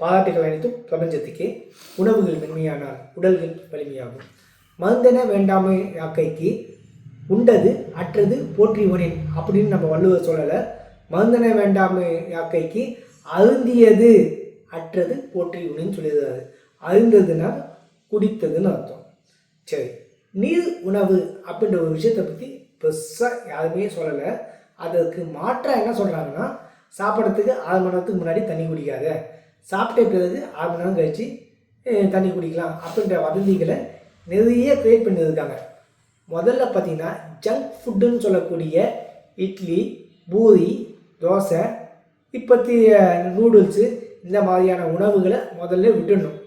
பாராட்டுகள் அனைத்தும் பிரபஞ்சத்துக்கே. உணவுகள் மென்மையானால் உடல்கள் வலிமையாகும். மருந்தென வேண்டாமை யாக்கைக்கு உண்டது அற்றது போற்றிவனின் அப்படின்னு நம்ம வள்ளுவர் சொல்லலை. மருந்தென வேண்டாமை யாக்கைக்கு அருந்தியது அற்றது போற்றிவனின்னு சொல்லியிருக்காரு. அருந்ததுன்னா குடித்ததுன்னு அர்த்தம். சரி, நீர் உணவு அப்படின்ற ஒரு விஷயத்தை பற்றி பெருசாக யாருமே சொல்லலை. அதற்கு மாற்றாக என்ன சொல்கிறாங்கன்னா, சாப்பிட்றதுக்கு 6 மணி நேரத்துக்கு முன்னாடி தண்ணி குடிக்காத, சாப்பிட்ட பிறகு 6 மணி நேரம் கழித்து தண்ணி குடிக்கலாம் அப்படின்ற வதந்திகளை நிறைய க்ரியேட் பண்ணியிருக்காங்க. முதல்ல பார்த்திங்கன்னா ஜங்க் ஃபுட்டுன்னு சொல்லக்கூடிய இட்லி, பூரி, தோசை, இப்போத்திய நூடுல்ஸு இந்த மாதிரியான உணவுகளை முதல்ல விட்டுடணும்.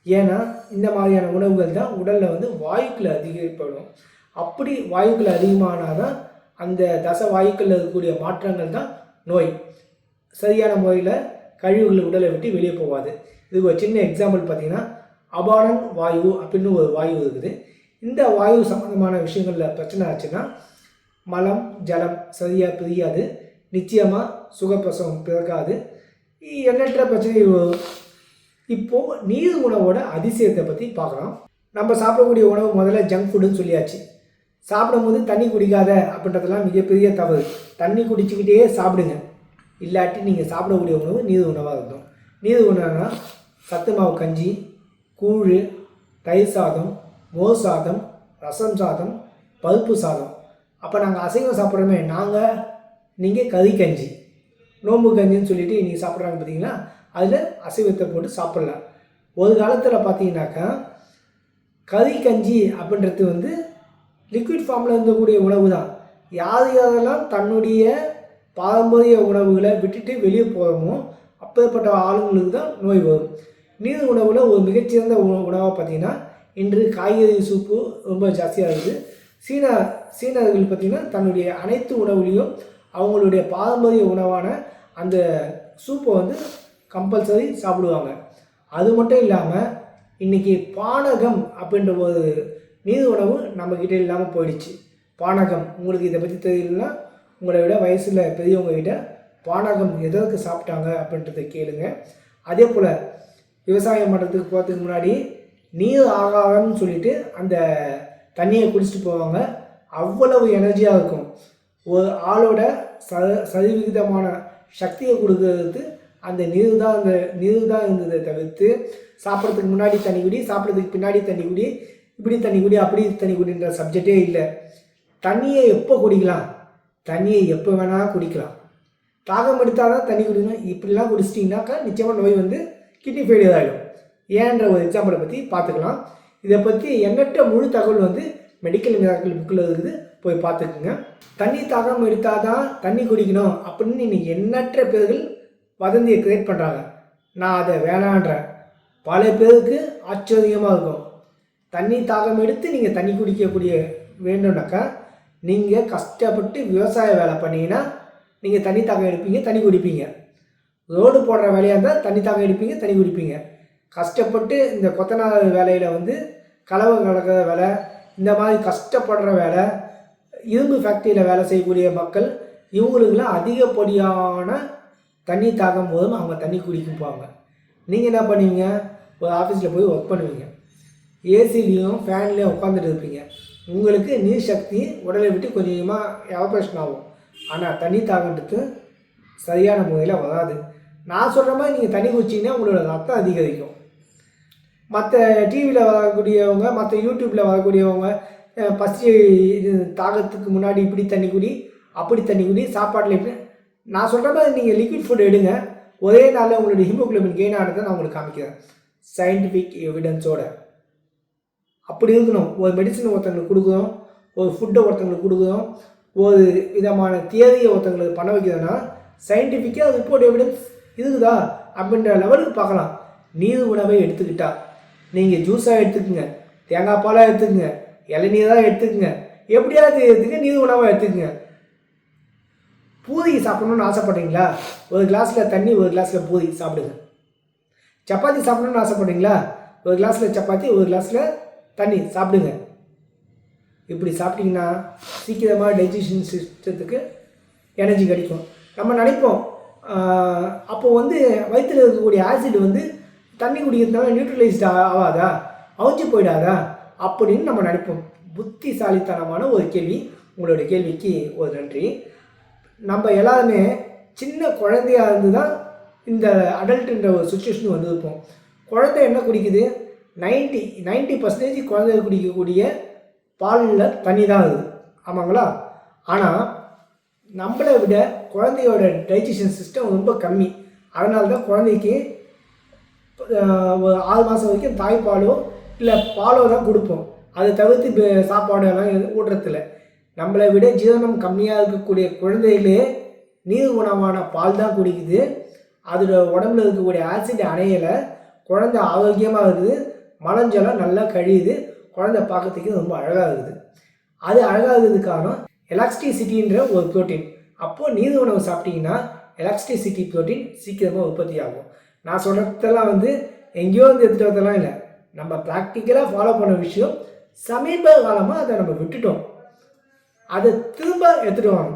ஏன்னா இந்த மாதிரியான உணவுகள் தான் உடலில் வாயுக்களை அதிகப்படும். அப்படி வாயுக்கள் அதிகமானால் தான் அந்த தச வாயுக்களில் இருக்கக்கூடிய மாற்றங்கள் தான் நோய். சரியான முறையில் கழிவுகள் உடலை விட்டு வெளியே போகாது. இதுக்கு ஒரு சின்ன எக்ஸாம்பிள் பார்த்திங்கன்னா, அபானன் வாயு அப்படின்னு ஒரு வாயு இருக்குது. இந்த வாயு சம்மந்தமான விஷயங்களில் பிரச்சனை ஆச்சுன்னா மலம் ஜலம் சரியாக பிரியாது, நிச்சயமாக சுகப்பிரசவம் பிறக்காது, எண்ணற்ற பிரச்சனை. இப்போது நீர் உணவோட அதிசயத்தை பற்றி பார்க்கலாம். நம்ம சாப்பிடக்கூடிய உணவு முதல்ல ஜங்க் ஃபுட்டுன்னு சொல்லியாச்சு. சாப்பிடும்போது தண்ணி குடிக்காத அப்படின்றதெல்லாம் மிகப்பெரிய தவறு. தண்ணி குடிச்சிக்கிட்டே சாப்பிடுங்க. இல்லாட்டி நீங்கள் சாப்பிடக்கூடிய உணவு நீர் உணவாக இருக்கும். நீர் உணவுனா சத்து மாவு கஞ்சி, கூழ், தயிர் சாதம், மோர் சாதம், ரசம் சாதம், பருப்பு சாதம். அப்போ நாங்கள் அசைவம் சாப்பிட்றோமே, நீங்கள் கறி கஞ்சி, நோம்பு கஞ்சின்னு சொல்லிட்டு நீங்கள் சாப்பிட்றாங்க பார்த்தீங்கன்னா, அதில் அசைவத்தை போட்டு சாப்பிட்லாம். ஒரு காலத்தில் பார்த்தீங்கன்னாக்கா கறி கஞ்சி அப்படின்றது லிக்விட் ஃபார்மில் இருந்தக்கூடிய உணவு தான். யாரெல்லாம் தன்னுடைய பாரம்பரிய உணவுகளை விட்டுட்டு வெளியே போகிறோமோ அப்பேற்பட்ட ஆளுங்களுக்கு தான் நோய் வரும். நீர் உணவில் ஒரு மிகச்சிறந்த உணவாக பார்த்திங்கன்னா இன்று காய்கறி சூப்பு ரொம்ப ஜாஸ்தியாக இருக்குது. சீனர்கள் பார்த்திங்கன்னா தன்னுடைய அனைத்து உணவுலேயும் அவங்களுடைய பாரம்பரிய உணவான அந்த சூப்பை கம்பல்சரி சாப்பிடுவாங்க. அது மட்டும் இல்லாமல் இன்றைக்கி பானகம் அப்படின்ற ஒரு நீர் உணவு நம்மக்கிட்ட இல்லாமல் போயிடுச்சு. பானகம் உங்களுக்கு இதை பற்றி தெரியலன்னா உங்களை விட வயசில் பெரியவங்ககிட்ட பானகம் எதற்கு சாப்பிட்டாங்க அப்படின்றத கேளுங்க. அதே போல் விவசாயம் பண்ணுறதுக்கு போகிறதுக்கு முன்னாடி நீர் ஆகாரம்னு சொல்லிட்டு அந்த தண்ணியை குடிச்சிட்டு போவாங்க. அவ்வளவு எனர்ஜியாக இருக்கும். ஒரு ஆளோட சரிவிகிதமான சக்தியை கொடுக்கறது அந்த நீர் தான் இருந்ததை தவிர்த்து சாப்பிட்றதுக்கு முன்னாடி தண்ணி குடி, சாப்பிட்றதுக்கு பின்னாடி தண்ணி குடி, இப்படி தண்ணி குடி, அப்படி தண்ணி குடின்ற சப்ஜெக்டே இல்லை. தண்ணியை எப்போ குடிக்கலாம்? தண்ணியை எப்போ வேணால் குடிக்கலாம். தாகம் எடுத்தால் தான் தண்ணி குடிக்கணும். இப்படிலாம் குடிச்சிட்டிங்கனாக்கா நிச்சயமாக நோய் கிட்னி ஃபெயிலியர் ஆகிடும். ஏன்ற ஒரு எக்ஸாம்பிளை பற்றி பார்த்துக்கலாம். இதை பற்றி எண்ணற்ற முழு தகவல் மெடிக்கல் மிராக்கிள் புக்கில் இருக்குது, போய் பார்த்துக்குங்க. தண்ணி தாகம் எடுத்தால் தான் தண்ணி குடிக்கணும் அப்படின்னு இன்றைக்கி எண்ணற்ற பேர்கள் வதந்தியை கிரியேட் பண்ணுறாங்க. நான் அதை வேணான்றேன். பல பேருக்கு ஆச்சரியமாக இருக்கும். தண்ணி தாகம் எடுத்து நீங்கள் தண்ணி குடிக்கக்கூடிய வேண்டும்னாக்கா நீங்கள் கஷ்டப்பட்டு விவசாய வேலை பண்ணிங்கன்னா நீங்கள் தண்ணி தாகம் எடுப்பீங்க, தண்ணி குடிப்பீங்க. ரோடு போடுற வேலையாக இருந்தால் தண்ணி தாகம் எடுப்பீங்க, தண்ணி குடிப்பீங்க. கஷ்டப்பட்டு இந்த கொத்தனார் வேலையில் கலவை கலக்கிற வேலை, இந்த மாதிரி கஷ்டப்படுற வேலை, இரும்பு ஃபேக்ட்ரியில் வேலை செய்யக்கூடிய மக்கள், இவங்களுக்கெல்லாம் அதிகப்படியான தண்ணி தாகம் போதும் அவங்க தண்ணி குடிக்கும் போவாங்க. நீங்கள் என்ன பண்ணுவீங்க? ஒரு ஆஃபீஸில் போய் ஒர்க் பண்ணுவீங்க, ஏசிலையும் ஃபேன்லேயும் உட்காந்துட்டு இருப்பீங்க. உங்களுக்கு நீர் சக்தி உடலை விட்டு கொஞ்சமாக எவாபரேஷன் ஆகும். ஆனால் தண்ணி தாகன்றது சரியான முறையில் வராது. நான் சொல்கிற மாதிரி நீங்கள் தண்ணி குடிச்சிங்கன்னா உங்களோட ரத்தம் அதிகரிக்கும். மற்ற டிவியில் வரக்கூடியவங்க, மற்ற யூடியூப்பில் வரக்கூடியவங்க பசி தாகத்துக்கு முன்னாடி இப்படி தண்ணி குடி, அப்படி தண்ணி குடி, சாப்பாட்டில் இப்படி, நான் சொல்கிற மாதிரி நீங்கள் லிக்விட் ஃபுட் எடுங்க. ஒரே நாளில் உங்களுடைய ஹீமோகுளோபின் கெயின் ஆனதை நான் உங்களுக்கு காமிக்கிறேன் சயின்டிஃபிக் எவிடன்ஸோட. அப்படி இருக்கணும். ஒரு மெடிசன் ஒருத்தங்களுக்கு கொடுக்குறோம், ஒரு ஃபுட்டை ஒருத்தங்களுக்கு கொடுக்குறோம், ஒரு விதமான தியரியை ஒருத்தங்களுக்கு பண்ண வைக்கிறதுனா சயின்டிஃபிக்காக ரிப்போர்ட் எவிடன்ஸ் இருக்குதா அப்படின்ற லெவலுக்கு பார்க்கலாம். நீர் உணவை எடுத்துக்கிட்டால் நீங்கள் ஜூஸாக எடுத்துக்கோங்க, தேங்காய் பாலாக எடுத்துக்கோங்க, இளநீராக எடுத்துக்கோங்க, எப்படியாவது எடுத்துக்க நீர் உணவாக எடுத்துக்கோங்க. பூரி சாப்பிடணும்னு ஆசைப்படுறீங்களா? ஒரு கிளாஸில் தண்ணி, ஒரு கிளாஸில் பூரி சாப்பிடுங்க. சப்பாத்தி சாப்பிடணும்னு ஆசைப்படுறீங்களா? ஒரு கிளாஸில் சப்பாத்தி, ஒரு கிளாஸில் தண்ணி சாப்பிடுங்க. இப்படி சாப்பிட்டிங்கன்னா சீக்கிரமாக டைஜஷன் சிஸ்டத்துக்கு எனர்ஜி கிடைக்கும். நம்ம நினைப்போம் அப்போது வந்து வயிற்றில் இருக்கக்கூடிய ஆசிட் வந்து தண்ணி குடிக்கிறதுனால நியூட்ரலைஸ்ட் ஆகாதா, அவிச்சு போயிடாதா அப்படின்னு நம்ம நினைப்போம். புத்திசாலித்தனமான ஒரு கேள்வி. உங்களோட கேள்விக்கு ஒரு நன்றி. நம்ம எல்லாருமே சின்ன குழந்தையாக இருந்து தான் இந்த அடல்ட்டுன்ற ஒரு சுச்சுவேஷன் வந்திருப்போம். குழந்தை என்ன குடிக்குது? 90% குழந்தை குடிக்கக்கூடிய பாலில் தண்ணி தான் இருக்குது, ஆமாங்களா? ஆனால் நம்மளை விட குழந்தையோட டைஜஷன் சிஸ்டம் ரொம்ப கம்மி. அதனால தான் குழந்தைக்கு ஒரு 6 மாதம் வரைக்கும் தாய்ப்பாலோ இல்லை பாலோ தான் கொடுப்போம். அதை தவிர்த்து சாப்பாடெல்லாம் ஊட்டுறதில்ல. நம்மளை விட ஜீரணம் கம்மியாக இருக்கக்கூடிய குழந்தைகளே நீர் உணவான பால் தான் குடிக்குது. அதோட உடம்புல இருக்கக்கூடிய ஆசிட் அணையலை, குழந்தை ஆரோக்கியமாக இருக்குது, மலஞ்சலம் நல்லா கழியுது, குழந்தை பார்க்கறதுக்கு ரொம்ப அழகாக இருக்குது. அது அழகாக இருக்கிறதுக்கான எலாஸ்டிசிட்டின்ற ஒரு ப்ரோட்டீன். அப்போது நீர் உணவு சாப்பிட்டிங்கன்னா எலாஸ்டிசிட்டி ப்ரோட்டீன் சீக்கிரமாக உற்பத்தி ஆகும். நான் சொல்கிறதெல்லாம் வந்து எங்கேயோ வந்து எடுத்துகிட்டு வரதெல்லாம் இல்லை, நம்ம ப்ராக்டிக்கலாக ஃபாலோ பண்ண விஷயம். சமீப காலமாக அதை நம்ம விட்டுட்டோம், அதை திரும்ப எடுத்துகிட்டு வாங்க.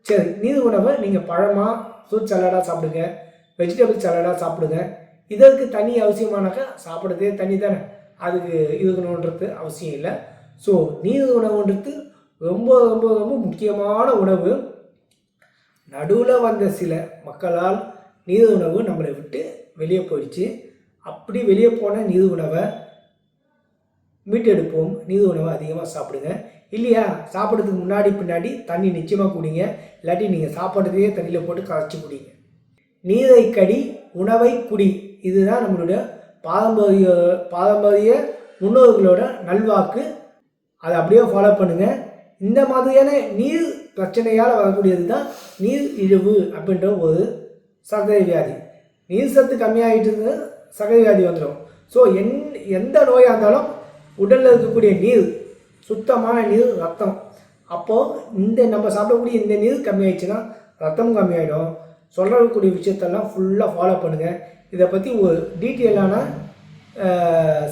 சரி, நீர் உணவை நீங்கள் பழமாக ஃப்ரூட் சலாடாக சாப்பிடுங்க, வெஜிடபிள் சலாடாக சாப்பிடுங்க. இதற்கு தண்ணி அவசியமானாக்கா சாப்பிட்றதே தண்ணி தானே, அதுக்கு இருக்கணுன்றது அவசியம் இல்லை. ஸோ நீர் உணவுன்றது ரொம்ப ரொம்ப ரொம்ப முக்கியமான உணவு. நடுவில் வந்த சில மக்களால் நீர் உணவு நம்மளை விட்டு வெளியே போயிடுச்சு. அப்படி வெளியே போன நீர் உணவை மீட்டெடுப்போம். நீர் உணவை அதிகமாக சாப்பிடுங்க. இல்லையா, சாப்பிட்றதுக்கு முன்னாடி பின்னாடி தண்ணி நிச்சயமாக குடிங்க. இல்லாட்டி நீங்கள் சாப்பிட்றதையே தண்ணியில் போட்டு கரைச்சி குடிங்க. நீரை கடி, உணவை குடி, இதுதான் நம்மளுடைய பாரம்பரிய முன்னோர்களோட நல்வாக்கு. அதை அப்படியே ஃபாலோ பண்ணுங்கள். இந்த மாதிரியான நீர் பிரச்சனையால் வரக்கூடியது தான் நீர் இழிவு அப்படின்ற ஒரு சர்க்கரை வியாதி. நீர் சத்து கம்மியாகிட்டு சர்க்கரை வியாதி வந்துடும். ஸோ எந்த நோயாக இருந்தாலும் உடலில் இருக்கக்கூடிய நீர், சுத்தமான நீர், ரத்தம். அப்போது நம்ம சாப்பிடக்கூடிய இந்த நீர் கம்மியாயிடுச்சுன்னா ரத்தமும் கம்மியாயிடும். சொல்லக்கூடிய விஷயத்தெல்லாம் ஃபுல்லாக ஃபாலோ பண்ணுங்கள். இதை பற்றி ஒரு டீட்டெயிலான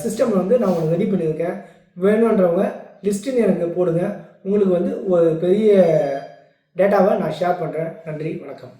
சிஸ்டம் வந்து நான் உங்களுக்கு ரெடி பண்ணியிருக்கேன். வேணுன்றவங்க லிஸ்ட்டுன்னு எனக்கு போடுங்க. உங்களுக்கு வந்து ஒரு பெரிய டேட்டாவை நான் ஷேர் பண்ணுறேன். நன்றி, வணக்கம்.